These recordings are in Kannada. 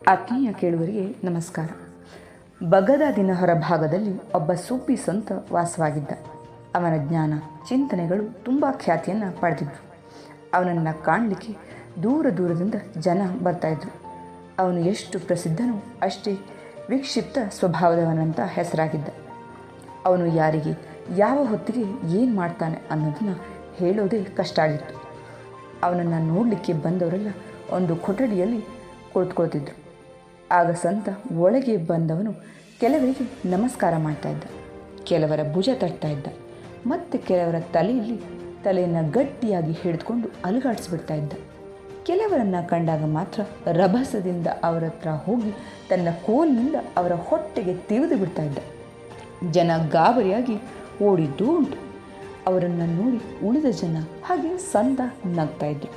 ಆತ್ಮೀಯ ಕೇಳುಗರಿಗೆ ನಮಸ್ಕಾರ. ಬಗದಾದಿನ ಹೊರಭಾಗದಲ್ಲಿ ಒಬ್ಬ ಸೂಫಿ ಸಂತ ವಾಸವಾಗಿದ್ದ. ಅವನ ಜ್ಞಾನ ಚಿಂತನೆಗಳು ತುಂಬ ಖ್ಯಾತಿಯನ್ನು ಪಡೆದಿದ್ದರು. ಅವನನ್ನು ಕಾಣಲಿಕ್ಕೆ ದೂರ ದೂರದಿಂದ ಜನ ಬರ್ತಾಯಿದ್ರು. ಅವನು ಎಷ್ಟು ಪ್ರಸಿದ್ಧನೋ ಅಷ್ಟೇ ವಿಕ್ಷಿಪ್ತ ಸ್ವಭಾವದವನಂತ ಹೆಸರಾಗಿದ್ದ. ಅವನು ಯಾರಿಗೆ ಯಾವ ಹೊತ್ತಿಗೆ ಏನು ಮಾಡ್ತಾನೆ ಅನ್ನೋದನ್ನು ಹೇಳೋದೇ ಕಷ್ಟ ಆಗಿತ್ತು. ಅವನನ್ನು ನೋಡಲಿಕ್ಕೆ ಬಂದವರೆಲ್ಲ ಒಂದು ಕೊಠಡಿಯಲ್ಲಿ ಕುಳಿತುಕೊಳ್ತಿದ್ರು. ಆಗ ಸಂತ ಒಳಗೆ ಬಂದವನು ಕೆಲವರಿಗೆ ನಮಸ್ಕಾರ ಮಾಡ್ತಾ ಇದ್ದ, ಕೆಲವರ ಭುಜ ತಟ್ತಾ ಇದ್ದ, ಮತ್ತು ಕೆಲವರ ತಲೆಯನ್ನು ಗಟ್ಟಿಯಾಗಿ ಹಿಡಿದುಕೊಂಡು ಅಲುಗಾಡಿಸ್ಬಿಡ್ತಾ ಇದ್ದ. ಕೆಲವರನ್ನು ಕಂಡಾಗ ಮಾತ್ರ ರಭಸದಿಂದ ಅವರ ಹತ್ರ ಹೋಗಿ ತನ್ನ ಕೋಲಿನಿಂದ ಅವರ ಹೊಟ್ಟೆಗೆ ತಿವಿದು ಬಿಡ್ತಾ ಇದ್ದ. ಜನ ಗಾಬರಿಯಾಗಿ ಓಡಿದ್ದೂ ಉಂಟು. ಅವರನ್ನು ನೋಡಿ ಉಳಿದ ಜನ ಹಾಗೆ ಸಂತ ನಗ್ತಾ ಇದ್ರು.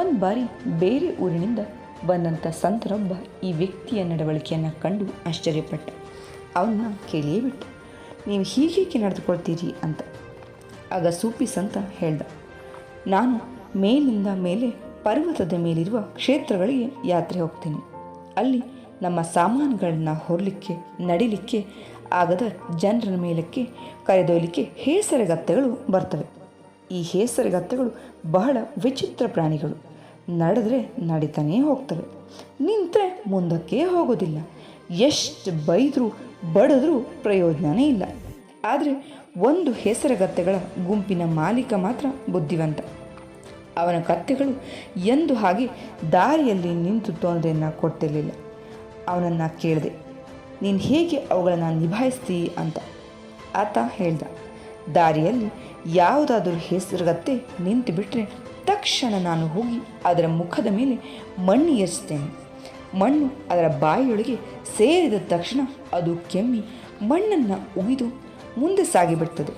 ಒಂದು ಬಾರಿ ಬೇರೆ ಊರಿನಿಂದ ಬಂದಂಥ ಸಂತರೊಬ್ಬ ಈ ವ್ಯಕ್ತಿಯ ನಡವಳಿಕೆಯನ್ನು ಕಂಡು ಆಶ್ಚರ್ಯಪಟ್ಟ. ಅವನ್ನ ಕೇಳಿಯೇ ಬಿಟ್ಟು, ನೀವು ಹೀಗೇಕೆ ನಡೆದುಕೊಳ್ತೀರಿ ಅಂತ. ಆಗ ಸೂಫಿ ಸಂತ ಹೇಳ್ದ, ನಾನು ಮೇಲಿಂದ ಮೇಲೆ ಪರ್ವತದ ಮೇಲಿರುವ ಕ್ಷೇತ್ರಗಳಿಗೆ ಯಾತ್ರೆ ಹೋಗ್ತೀನಿ. ಅಲ್ಲಿ ನಮ್ಮ ಸಾಮಾನುಗಳನ್ನು ಹೊರಲಿಕ್ಕೆ ನಡಿಲಿಕ್ಕೆ ಆಗದ ಜನರ ಮೇಲಕ್ಕೆ ಕರೆದೊಯ್ಯಲಿಕ್ಕೆ ಹೇಸರಗತ್ತೆಗಳು ಬರ್ತವೆ. ಈ ಹೇಸರಗತ್ತೆಗಳು ಬಹಳ ವಿಚಿತ್ರ ಪ್ರಾಣಿಗಳು. ನಡೆದ್ರೆ ನಡೀತಾನೇ ಹೋಗ್ತವೆ, ನಿಂತರೆ ಮುಂದಕ್ಕೆ ಹೋಗೋದಿಲ್ಲ. ಎಷ್ಟು ಬೈದರೂ ಬಡಿದ್ರೂ ಪ್ರಯೋಜನವೇ ಇಲ್ಲ. ಆದರೆ ಒಂದು ಹೇಸರಗತ್ತೆಗಳ ಗುಂಪಿನ ಮಾಲೀಕ ಮಾತ್ರ ಬುದ್ಧಿವಂತ. ಅವನ ಕತ್ತೆಗಳು ಎಂದು ಹಾಗೆ ದಾರಿಯಲ್ಲಿ ನಿಂತು ತೊಂದರೆಯನ್ನು ಕೊಡ್ತಿರಲಿಲ್ಲ. ಅವನನ್ನು ಕೇಳಿದೆ, ನೀನು ಹೇಗೆ ಅವುಗಳನ್ನು ನಿಭಾಯಿಸ್ತೀ ಅಂತ. ಆತ ಹೇಳ್ದ, ದಾರಿಯಲ್ಲಿ ಯಾವುದಾದ್ರೂ ಹೇಸರಗತ್ತೆ ನಿಂತು ಬಿಟ್ಟರೆ ತಕ್ಷಣ ನಾನು ಹೋಗಿ ಅದರ ಮುಖದ ಮೇಲೆ ಮಣ್ಣು ಏರಿಸ್ತೇನೆ. ಮಣ್ಣು ಅದರ ಬಾಯಿಯೊಳಗೆ ಸೇರಿದ ತಕ್ಷಣ ಅದು ಕೆಮ್ಮಿ ಮಣ್ಣನ್ನು ಉಗಿದು ಮುಂದೆ ಸಾಗಿಬಿಡ್ತದೆ.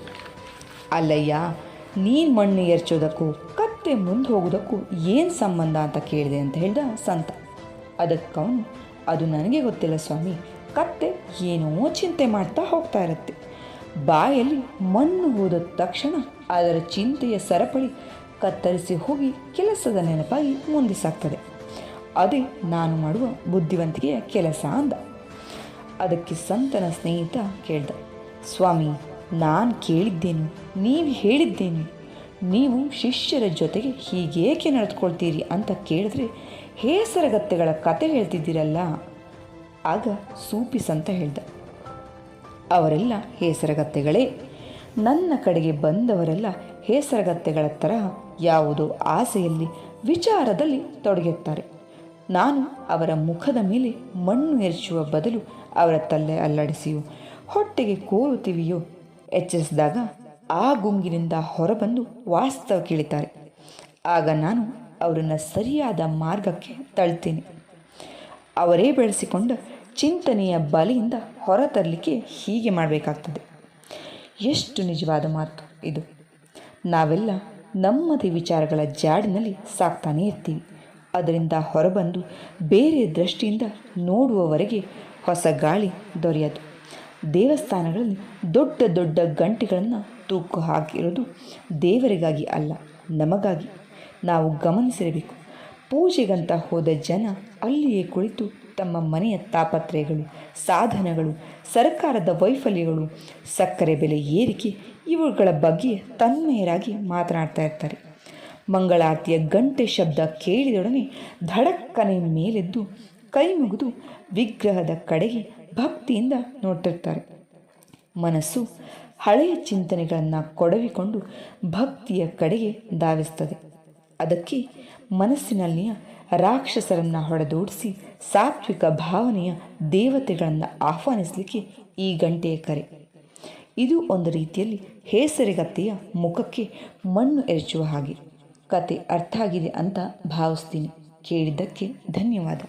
ಅಲ್ಲಯ್ಯ, ನೀನು ಮಣ್ಣು ಎರಚೋದಕ್ಕೂ ಕತ್ತೆ ಮುಂದೆ ಹೋಗೋದಕ್ಕೂ ಏನು ಸಂಬಂಧ ಅಂತ ಕೇಳಿದೆ ಅಂತ ಹೇಳ್ದ ಸಂತ. ಅದಕ್ಕವನು, ಅದು ನನಗೆ ಗೊತ್ತಿಲ್ಲ ಸ್ವಾಮಿ, ಕತ್ತೆ ಏನೋ ಚಿಂತೆ ಮಾಡ್ತಾ ಹೋಗ್ತಾ ಇರುತ್ತೆ. ಬಾಯಲ್ಲಿ ಮಣ್ಣು ಹೋದ ತಕ್ಷಣ ಅದರ ಚಿಂತೆಯ ಸರಪಳಿ ಕತ್ತರಿಸಿ ಹೋಗಿ ಕೆಲಸದ ನೆನಪಾಗಿ ಮುಂದೆ ಸಾಗ್ತದೆ. ಅದೇ ನಾನು ಮಾಡುವ ಬುದ್ಧಿವಂತಿಕೆಯ ಕೆಲಸ ಅಂದ. ಅದಕ್ಕೆ ಸಂತನ ಸ್ನೇಹಿತ ಕೇಳ್ದ, ಸ್ವಾಮಿ, ನಾನು ಕೇಳಿದ್ದೇನು, ನೀವು ಹೇಳಿದ್ದೇನು, ನೀವು ಶಿಷ್ಯರ ಜೊತೆಗೆ ಹೀಗೇಕೆ ನಡೆದುಕೊಳ್ತೀರಿ ಅಂತ ಕೇಳಿದ್ರೆ ಹೇಸರಗತ್ತೆಗಳ ಕತೆ ಹೇಳ್ತಿದ್ದೀರಲ್ಲ. ಆಗ ಸೂಫಿ ಸಂತ ಹೇಳ್ದ, ಅವರೆಲ್ಲ ಹೇಸರಗತ್ತೆಗಳೇ. ನನ್ನ ಕಡೆಗೆ ಬಂದವರೆಲ್ಲ ಹೇಸರಗತ್ತೆಗಳ ತರಹ ಯಾವುದೋ ಆಸೆಯಲ್ಲಿ ವಿಚಾರದಲ್ಲಿ ತೊಡಗಿರ್ತಾರೆ. ನಾನು ಅವರ ಮುಖದ ಮೇಲೆ ಮಣ್ಣು ಎರಚುವ ಬದಲು ಅವರ ತಲೆ ಅಲ್ಲಾಡಿಸಿಯೋ ಹೊಟ್ಟೆಗೆ ಕೋಲು ತಿವಿಯೋ ಎಚ್ಚರಿಸಿದಾಗ ಆ ಗುಂಗಿನಿಂದ ಹೊರಬಂದು ವಾಸ್ತವ ಕೇಳಿತಾರೆ. ಆಗ ನಾನು ಅವರನ್ನು ಸರಿಯಾದ ಮಾರ್ಗಕ್ಕೆ ತಳ್ತೀನಿ. ಅವರೇ ಬೆಳೆಸಿಕೊಂಡ ಚಿಂತನೆಯ ಬಲೆಯಿಂದ ಹೊರತರಲಿಕ್ಕೆ ಹೀಗೆ ಮಾಡಬೇಕಾಗ್ತದೆ. ಎಷ್ಟು ನಿಜವಾದ ಮಾತು ಇದು. ನಾವೆಲ್ಲ ನಮ್ಮದೇ ವಿಚಾರಗಳ ಜಾಡಿನಲ್ಲಿ ಸಾಕ್ತಾನೇ ಇರ್ತೀವಿ. ಅದರಿಂದ ಹೊರಬಂದು ಬೇರೆ ದೃಷ್ಟಿಯಿಂದ ನೋಡುವವರೆಗೆ ಹೊಸ ಗಾಳಿ ದೊರೆಯದು. ದೇವಸ್ಥಾನಗಳಲ್ಲಿ ದೊಡ್ಡ ದೊಡ್ಡ ಗಂಟೆಗಳನ್ನು ತೂಕು ಹಾಕಿರೋದು ದೇವರಿಗಾಗಿ ಅಲ್ಲ, ನಮಗಾಗಿ. ನಾವು ಗಮನಿಸಿರಬೇಕು. ಪೂಜೆಗಂತ ಹೋದ ಜನ ಅಲ್ಲಿಯೇ ಕುಳಿತು ತಮ್ಮ ಮನೆಯ ತಾಪತ್ರಯಗಳು, ಸಾಧನಗಳು, ಸರ್ಕಾರದ ವೈಫಲ್ಯಗಳು, ಸಕ್ಕರೆ ಬೆಲೆ ಏರಿಕೆ ಇವುಗಳ ಬಗ್ಗೆ ತನ್ಮಯರಾಗಿ ಮಾತನಾಡ್ತಾ ಇರ್ತಾರೆ. ಮಂಗಳಾರತಿಯ ಗಂಟೆ ಶಬ್ದ ಕೇಳಿದೊಡನೆ ಧಡಕ್ಕನೆ ಮೇಲೆದ್ದು ಕೈ ಮುಗಿದು ವಿಗ್ರಹದ ಕಡೆಗೆ ಭಕ್ತಿಯಿಂದ ನೋಡ್ತಿರ್ತಾರೆ. ಮನಸ್ಸು ಹಳೆಯ ಚಿಂತನೆಗಳನ್ನು ಕೊಡವಿಕೊಂಡು ಭಕ್ತಿಯ ಕಡೆಗೆ ಧಾವಿಸ್ತದೆ. ಅದಕ್ಕೆ ಮನಸ್ಸಿನಲ್ಲಿಯ ರಾಕ್ಷಸರನ್ನು ಹೊಡೆದೋಡಿಸಿ ಸಾತ್ವಿಕ ಭಾವನೆಯ ದೇವತೆಗಳನ್ನು ಆಹ್ವಾನಿಸಲಿಕ್ಕೆ ಈ ಗಂಟೆಯ ಕರೆ. ಇದು ಒಂದು ರೀತಿಯಲ್ಲಿ ಹೇಸರಗತ್ತೆಯ ಮುಖಕ್ಕೆ ಮಣ್ಣು ಎರಚುವ ಹಾಗೆ. ಕತೆ ಅರ್ಥ ಆಗಿದೆ ಅಂತ ಭಾವಿಸ್ತೀನಿ. ಕೇಳಿದ್ದಕ್ಕೆ ಧನ್ಯವಾದ.